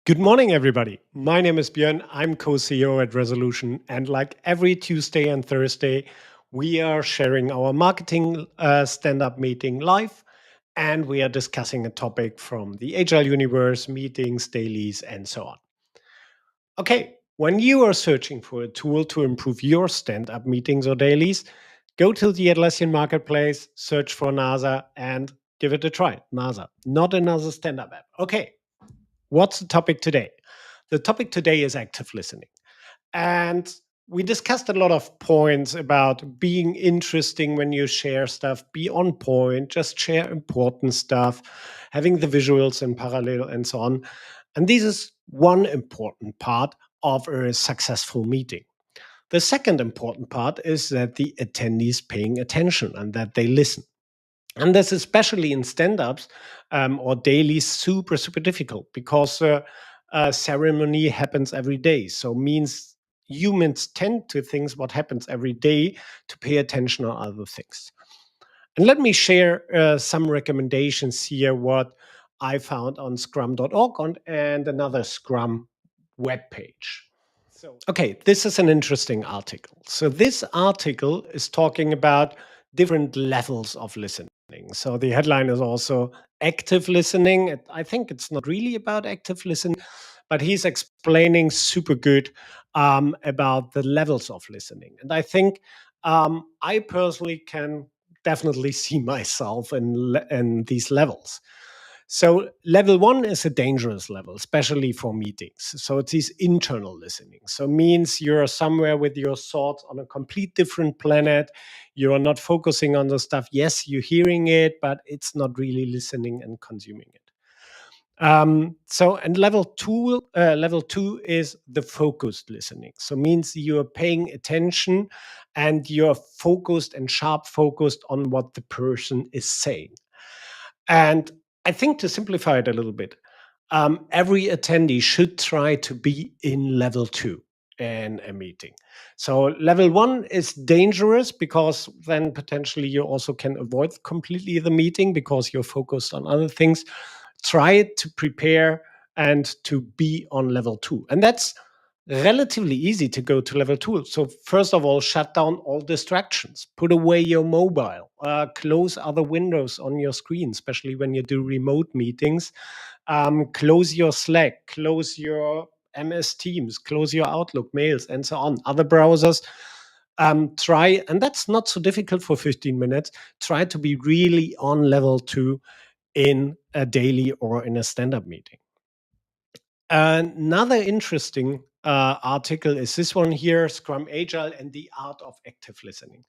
Good morning, everybody. My name is Björn. I'm co CEO at Resolution. And like every Tuesday and Thursday, we are sharing our marketing stand up meeting live. And we are discussing a topic from the Agile universe, meetings, dailies, and so on. Okay, when you are searching for a tool to improve your stand up meetings or dailies, go to the Atlassian marketplace, search for NASA, and give it a try. NASA, not another stand up app. Okay, what's the topic today? The topic today is active listening. And we discussed a lot of points about being interesting when you share stuff, be on point, just share important stuff, having the visuals in parallel, and so on. And this is one important part of a successful meeting. The second important part is that the attendees paying attention and that they listen. And this, especially in stand-ups or dailies, super difficult because ceremony happens every day. So means humans tend to think what happens every day to pay attention on other things. And let me share some recommendations here. What I found on Scrum.org and another Scrum webpage. Okay, this is an interesting article. So this article is talking about different levels of listening. So the headline is also active listening. I think it's not really about active listening, but he's explaining super good about the levels of listening. And I think I personally can definitely see myself in these levels. So level one is a dangerous level, especially for meetings. So it's this internal listening. So means you're somewhere with your thoughts on a complete different planet. You are not focusing on the stuff. Yes, you're hearing it, but it's not really listening and consuming it. And level two is the focused listening. So means you're paying attention and you're focused and sharp focused on what the person is saying. And I think to simplify it a little bit, every attendee should try to be in level two in a meeting. So level one is dangerous because then potentially you also can avoid completely the meeting because you're focused on other things. Try to prepare and to be on level two. And that's relatively easy to go to level two. So, first of all, shut down all distractions, put away your mobile, close other windows on your screen, especially when you do remote meetings. Close your Slack, close your MS Teams, close your Outlook mails, and so on. Other browsers. Try, and that's not so difficult for 15 minutes. Try to be really on level two in a daily or in a stand up meeting. Another interesting article is this one here, Scrum Agile and the Art of Active Listening.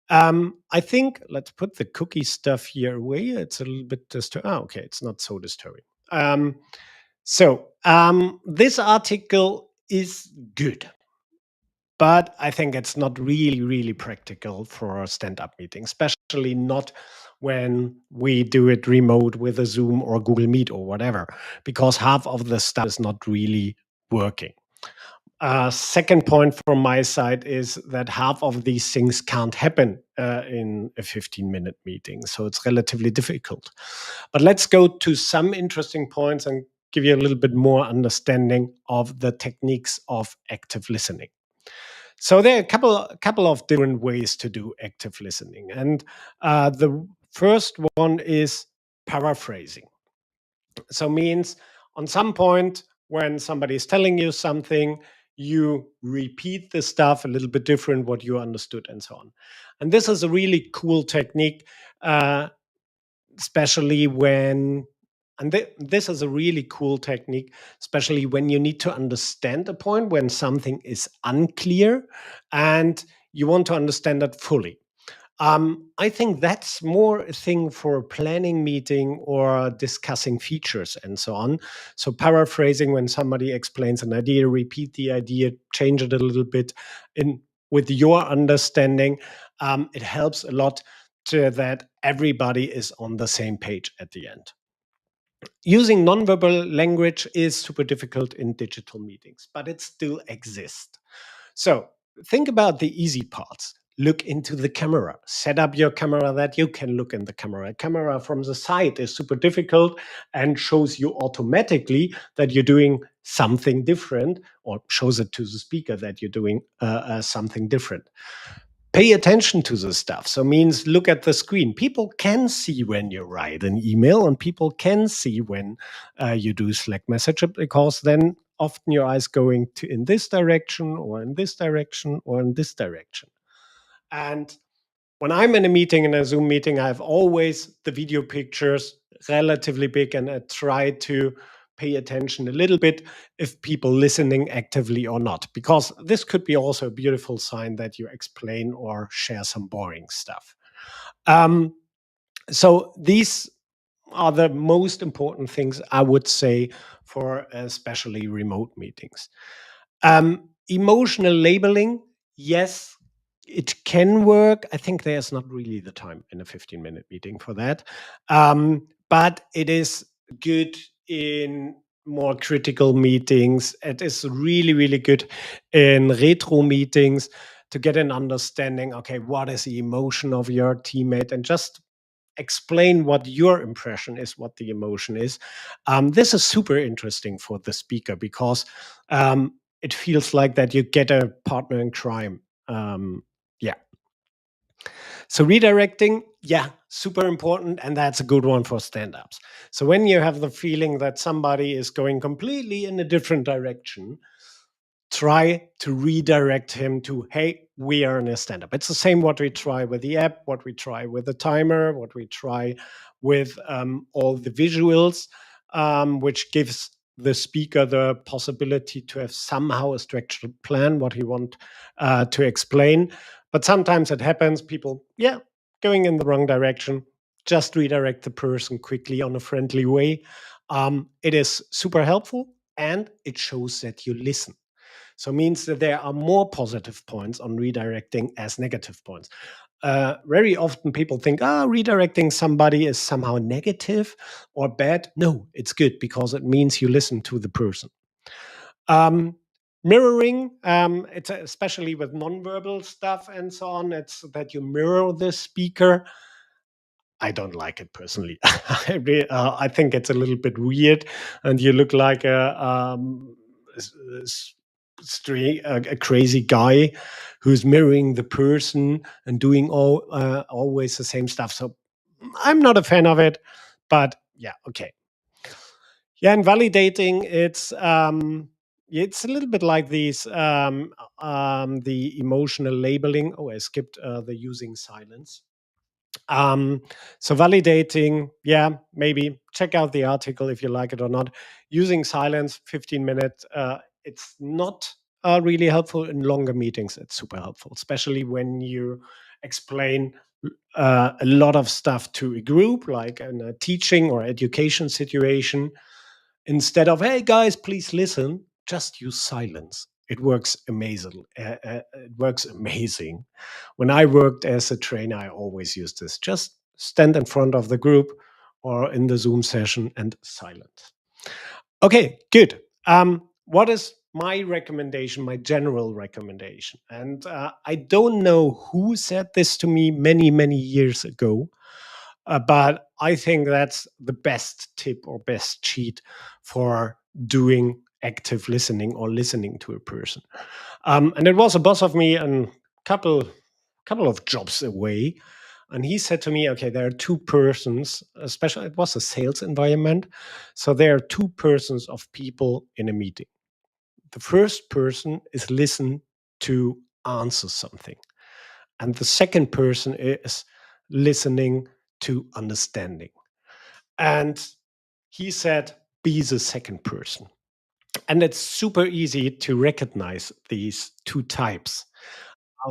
I think let's put the cookie stuff here away. It's a little bit disturbing. Okay, it's not so disturbing. This article is good, but I think it's not really practical for a stand-up meeting, especially not when we do it remote with a Zoom or Google Meet or whatever, because half of the stuff is not really working. Second point from my side is that half of these things can't happen in a 15-minute meeting. So it's relatively difficult. But let's go to some interesting points and give you a little bit more understanding of the techniques of active listening. So there are a couple of different ways to do active listening. And the first one is paraphrasing. So means on some point when somebody is telling you something, you repeat the stuff a little bit different, what you understood, and so on. And this is a really cool technique, especially when, this is a really cool technique, especially when you need to understand a point, when something is unclear and you want to understand that fully. I think that's more a thing for a planning meeting or discussing features and so on. So paraphrasing when somebody explains an idea, repeat the idea, change it a little bit in with your understanding. It helps a lot to that everybody is on the same page at the end. Using nonverbal language is super difficult in digital meetings, but it still exists. So think about the easy parts. look into the camera. Set up your camera that you can look in the camera. A camera from the side is super difficult and shows you automatically that you're doing something different, or shows it to the speaker that you're doing something different. Pay attention to the stuff. So means look at the screen. People can see when you write an email, and people can see when you do Slack message, because then often your eyes going to in this direction or in this direction or in this direction. And when I'm in a meeting, in a Zoom meeting, I have always the video pictures relatively big, and I try to pay attention a little bit if people listening actively or not, because this could be also a beautiful sign that you explain or share some boring stuff. Um, so these are the most important things I would say for especially remote meetings. Emotional labeling, yes, it can work. I think there's not really the time in a 15-minute meeting for that. But it is good in more critical meetings. It is really, really good in retro meetings to get an understanding. Okay, what is the emotion of your teammate? And just explain what your impression is, what the emotion is. This is super interesting for the speaker, because it feels like that you get a partner in crime. Yeah. So redirecting, yeah, super important. And that's a good one for stand ups. So when you have the feeling that somebody is going completely in a different direction, try to redirect him to, hey, we are in a stand-up. It's the same what we try with the app, what we try with the timer, what we try with all the visuals, which gives the speaker the possibility to have somehow a structured plan what he want to explain. But sometimes it happens, people, yeah, going in the wrong direction. Just redirect the person quickly on a friendly way. It is super helpful, and it shows that you listen. So means that there are more positive points on redirecting as negative points. Very often people think, redirecting somebody is somehow negative or bad. No, it's good, because it means you listen to the person. Um, Mirroring, it's especially with nonverbal stuff and so on. It's that you mirror the speaker. I don't like it personally. I think it's a little bit weird, and you look like s- a crazy guy who's mirroring the person and doing always the same stuff. So I'm not a fan of it, but yeah, okay. Yeah, and validating, it's a little bit like these the emotional labeling. Oh, I skipped the using silence. um, so validating, yeah, maybe check out the article if you like it or not. Using silence, 15 minutes. It's not really helpful in longer meetings. It's super helpful, especially when you explain a lot of stuff to a group, like in a teaching or education situation. Instead of, hey guys, please listen, just use silence. It works amazing. It works amazing. When I worked as a trainer, I always used this. Just stand in front of the group or in the Zoom session and silent. Okay, good. What is my recommendation, my general recommendation? And I don't know who said this to me many, many years ago, but I think that's the best tip or best cheat for doing active listening or listening to a person. And it was a boss of me and couple of jobs away. And he said to me, okay, there are two persons, especially it was a sales environment. So there are two persons of people in a meeting. The first person is listen to answer something. And the second person is listening to understanding. And he said, be the second person. And it's super easy to recognize these two types.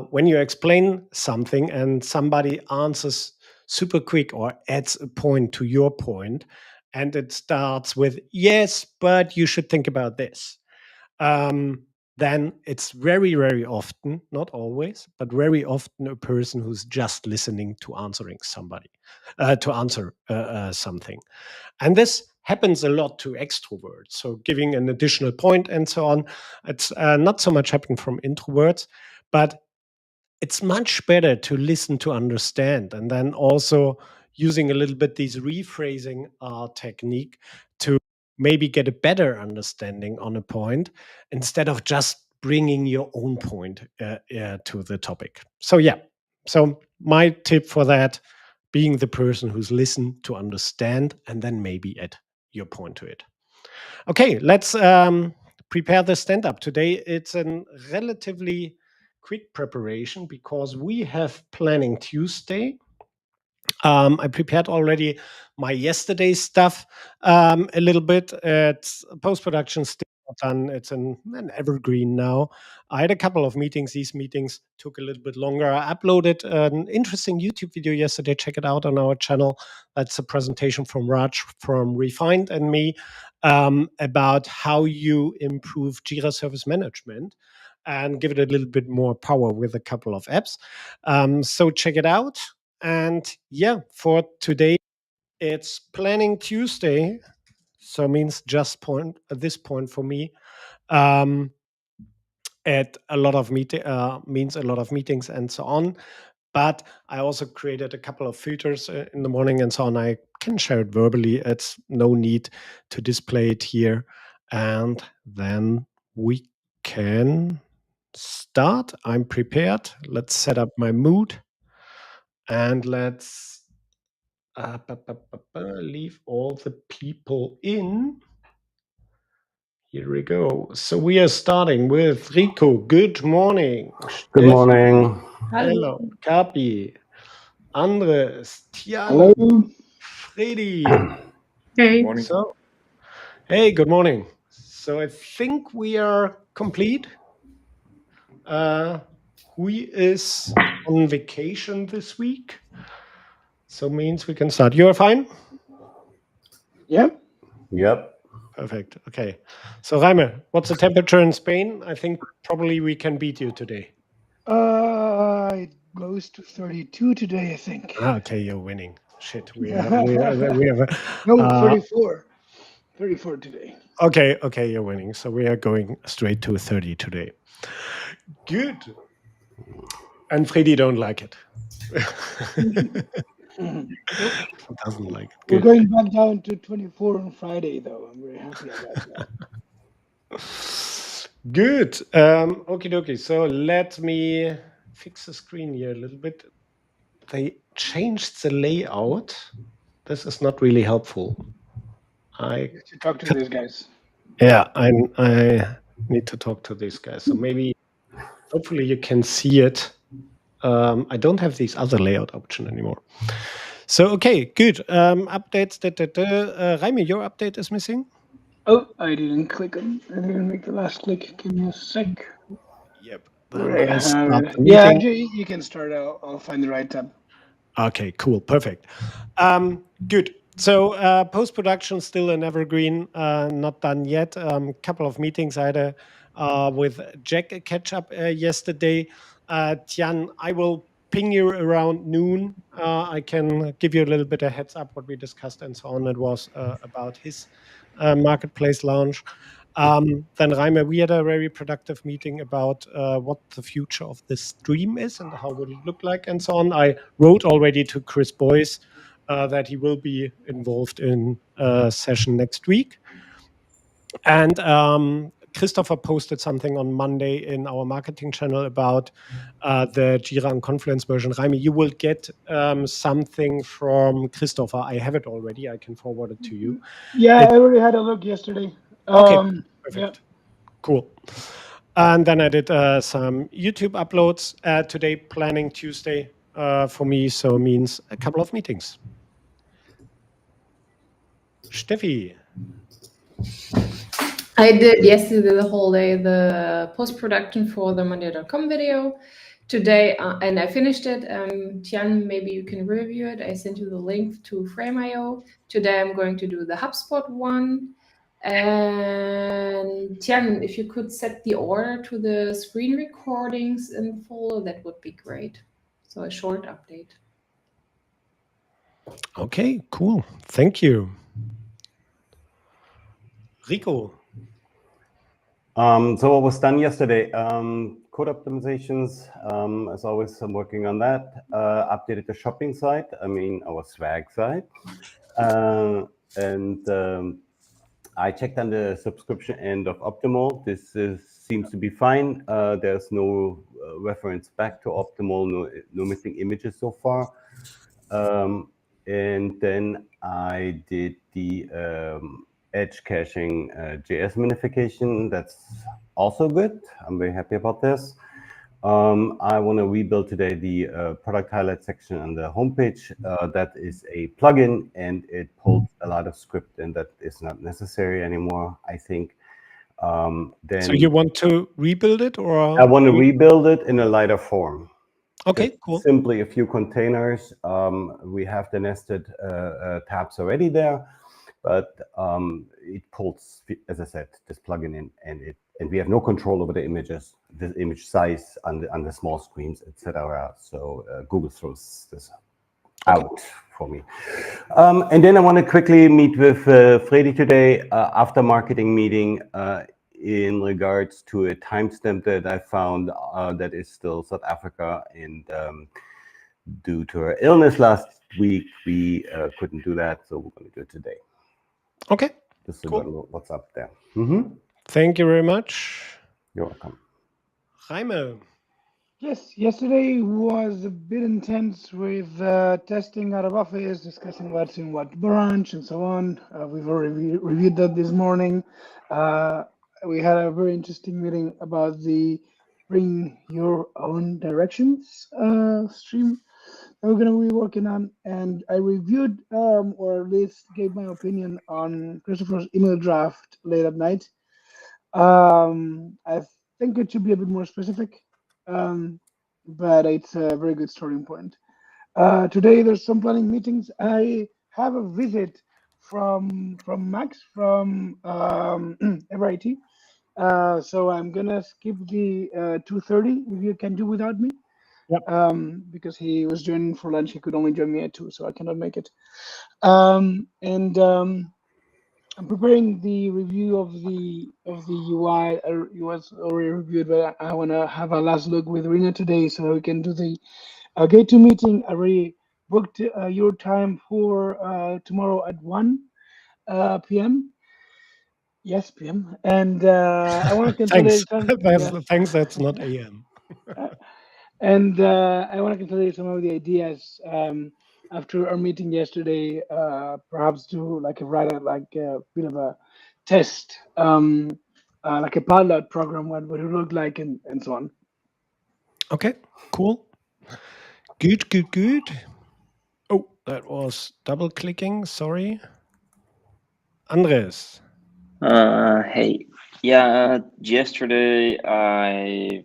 When you explain something and somebody answers super quick or adds a point to your point, and it starts with, yes, but you should think about this. Um, then it's very, very often, not always, but very often a person who's just listening to answering somebody, to answer something. And this happens a lot to extroverts. So giving an additional point and so on. It's not so much happening from introverts, but it's much better to listen to understand, and then also using a little bit this rephrasing technique to maybe get a better understanding on a point instead of just bringing your own point to the topic. So yeah, so my tip for that, being the person who's listened to understand and then maybe add your point to it. Okay, let's prepare the stand up. Today it's a relatively quick preparation because we have Planning Tuesday. I prepared already my yesterday stuff a little bit. It's post production still not done. It's an evergreen now. I had a couple of meetings. These meetings took a little bit longer. I uploaded an interesting YouTube video yesterday. Check it out on our channel. That's a presentation from Raj from Refined and me about how you improve Jira Service Management and give it a little bit more power with a couple of apps. So check it out. And yeah, for today, it's Planning Tuesday. So means just point at this point for me. Um, at a lot of means a lot of meetings and so on. But I also created a couple of filters in the morning and so on. I can share it verbally. It's no need to display it here. And then we can start. I'm prepared. Let's set up my mood and let's leave all the people in. Here we go. So we are starting with Rico. Good morning. Good Steffi. morning. Hello. Kapi. Andres. Hello. Tian. Freddy. Hey. Morning. So, hey, good morning. So I think we are complete. Who is on vacation this week? So means we can start. You're fine? Yep. Yep. Perfect. Okay. So, Reimer, what's the temperature in Spain? I think probably we can beat you today. It goes to 32 today, I think. Okay, you're winning. Shit, we have No, 34. 34 today. okay, you're winning. So we are going straight to 30 today. Good. And Freddy don't like it. Nope. Doesn't like it. We're Good. going back down to 24 on Friday, though. I'm very happy about that. Good. Okie dokie. So let me fix the screen here a little bit. They changed the layout. This is not really helpful. You should talk to these guys. Yeah, I need to talk to these guys. So maybe, hopefully, you can see it. I don't have these other layout option anymore. So okay, good. Updates. Raimi, your update is missing. Oh, I didn't click on. I didn't make the last click. Give me a sec. Yep. Right, Let's start the yeah, meeting. you can start. I'll find the right tab. Okay, cool, perfect. Good. So post-production still an evergreen, not done yet. Couple of meetings I had with Jack a catch up yesterday. Tian, I will ping you around noon. I can give you a little bit of heads up what we discussed and so on. It was about his marketplace launch. Then Reimer, we had a very productive meeting about what the future of this stream is and how will it look like and so on. I wrote already to Chris Boyce that he will be involved in a session next week. And Christopher posted something on Monday in our marketing channel about the Jira and Confluence version. Raimi, you will get something from Christopher. I have it already. I can forward it to you. Yeah, I already had a look yesterday. Okay, Yeah. perfect. Cool. And then I did some YouTube uploads today, Planning Tuesday for me. So means a couple of meetings. Steffi. I did yesterday the whole day the post-production for the Monday.com video. Today, and I finished it. Tian, maybe you can review it. I sent you the link to Frame.io. Today I'm going to do the HubSpot one. And Tian, if you could set the order to the screen recordings in folder, that would be great. So a short update. Okay, cool. Thank you. Rico. So what was done yesterday? Code optimizations. As always, I'm working on that. Updated the shopping site. I mean, our swag site. And I checked on the subscription end of Optimal. This seems to be fine. There's no reference back to Optimal. No missing images so far. And then I did the edge caching JS minification. That's also good. I'm very happy about this. I want to rebuild today the product highlight section on the homepage. That is a plugin, and it pulls a lot of script, and that is not necessary anymore, I think. Then So you want to rebuild it, or I want to rebuild it in a lighter form. okay, Just cool. simply a few containers. We have the nested tabs already there, but it pulls, as I said, this plugin in, and we have no control over the images, the image size on the small screens, etc. So Google throws this out for me. And then I want to quickly meet with Freddy today after marketing meeting in regards to a timestamp that I found that is still South Africa, and due to her illness last week, we couldn't do that, so we're going to do it today. Okay. This is Cool. what's up there. Thank you very much. You're welcome. Jaime. Yes, yesterday was a bit intense with testing out of office, discussing what's in what branch and so on. We've already reviewed that this morning. We had a very interesting meeting about the bring your own directions stream that we're going to be working on. And I reviewed, or at least gave my opinion on Christopher's email draft late at night. I think it should be a bit more specific, but it's a very good starting point. Today there's some planning meetings. I have a visit from Max from EverIT. So I'm gonna skip the 2:30 if you can do without me. Yep. Because he was joining for lunch, he could only join me at 2, so I cannot make it. I'm preparing the review of the UI. It was already reviewed, but I want to have a last look with Rina today so we can do the G2 meeting. I already booked your time for tomorrow at 1 p.m. Yes, p.m. And I want to Thanks. consolidate some. Yeah. Thanks. That's not AM. And I want to consolidate some of the ideas after our meeting yesterday. Perhaps do like a bit of a test, like a pilot program, what would it look like, and so on. Okay. Cool. Good. Good. Good. Oh, that was double clicking. Sorry. Andres. Hey, yeah, yesterday I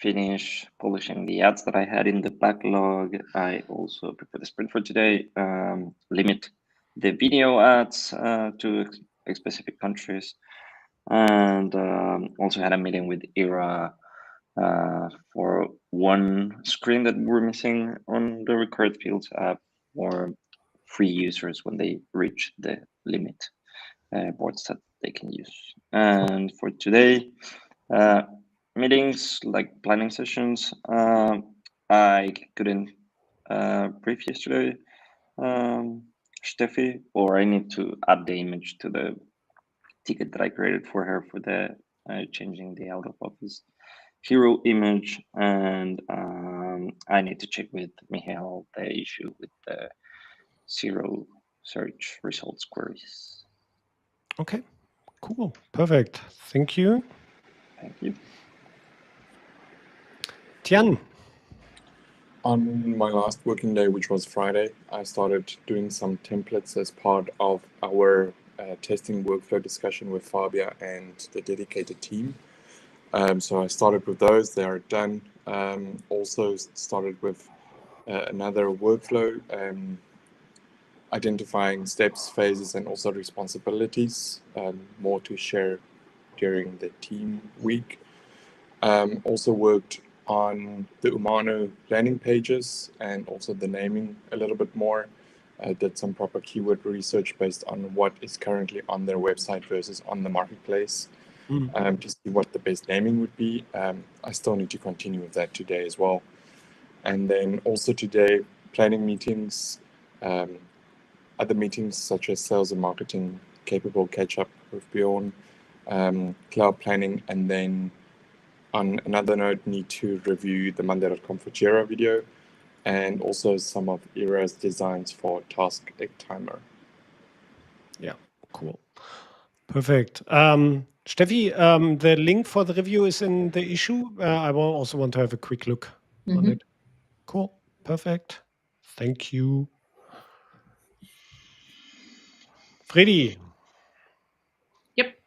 finished publishing the ads that I had in the backlog. I also prepared the sprint for today, limit the video ads to specific countries, and also had a meeting with Ira for one screen that we're missing on the required fields for free users when they reach the limit boards that they can use. And for today, meetings like planning sessions, I couldn't brief yesterday, Steffi, or I need to add the image to the ticket that I created for her for the changing the out of office hero image, and I need to check with Michael the issue with the zero search results queries. Okay. Cool. Perfect. Thank you. Thank you. Tian. On my last working day, which was Friday, I started doing some templates as part of our testing workflow discussion with Fabia and the dedicated team. So I started with those, they are done. Also started with another workflow, identifying steps, phases, and also responsibilities, more to share during the team week. Also worked on the Umano landing pages and also the naming a little bit more. Did some proper keyword research based on what is currently on their website versus on the marketplace. to see what the best naming would be. I still need to continue with that today as well. And then also today, planning meetings, other meetings such as sales and marketing, capable catch-up with Bjorn, cloud planning, and then on another note, need to review the Monday.com for Jira video and also some of Era's designs for Task Egg Timer. Yeah, cool. Perfect. Steffi, the link for the review is in the issue. I will also want to have a quick look on it. Cool. Perfect. Thank you. Freddy. Yep.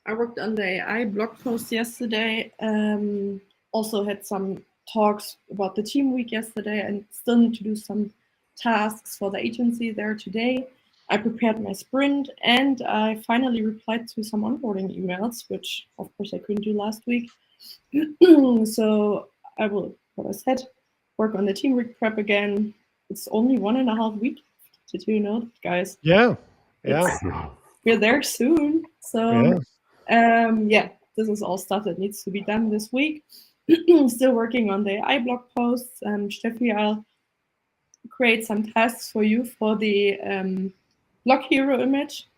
I worked on the AI blog post yesterday. Also had some talks about the team week yesterday and still need to do some tasks for the agency there today. I prepared my sprint and I finally replied to some onboarding emails, which of course I couldn't do last week. So I will, what I said, work on the team week prep again. It's only 1.5 weeks. Did you know, guys? Yeah. We're there soon. So yeah, this is all stuff that needs to be done this week. Still working on the AI blog posts. Steffi, I'll create some tasks for you for the blog hero image.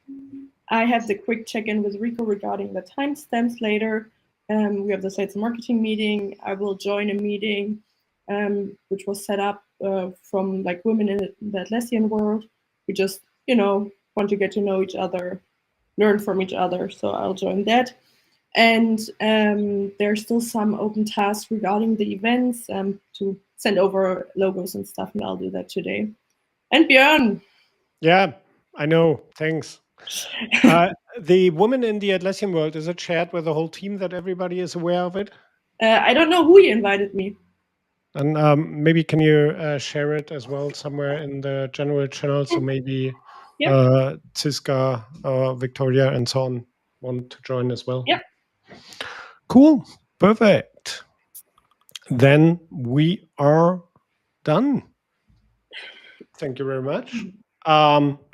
I have the quick check-in with Rico regarding the timestamps later. We have the sales and marketing meeting. I will join a meeting which was set up from like women in the Atlassian world. We just, want to get to know each other, learn from each other. So I'll join that. And there's still some open tasks regarding the events to send over logos and stuff, and I'll do that today. And Björn. Yeah, I know. Thanks. The woman in the Atlassian world, is it shared with the whole team that everybody is aware of it? I don't know who invited me. And maybe can you share it as well somewhere in the general channel? So maybe Ziska, Victoria, and so on want to join as well. Yep. Cool. Perfect. Then we are done. Thank you very much.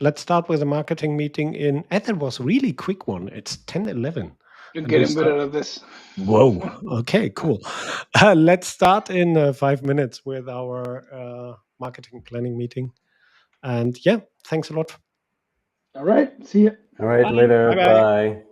Let's start with the marketing meeting in. That was a really quick one. It's 10:11. You're getting better at this. Whoa. Okay, cool. Let's start in 5 minutes with our marketing planning meeting. And yeah, thanks a lot. All right. See you. All right, later. Bye-bye. Bye.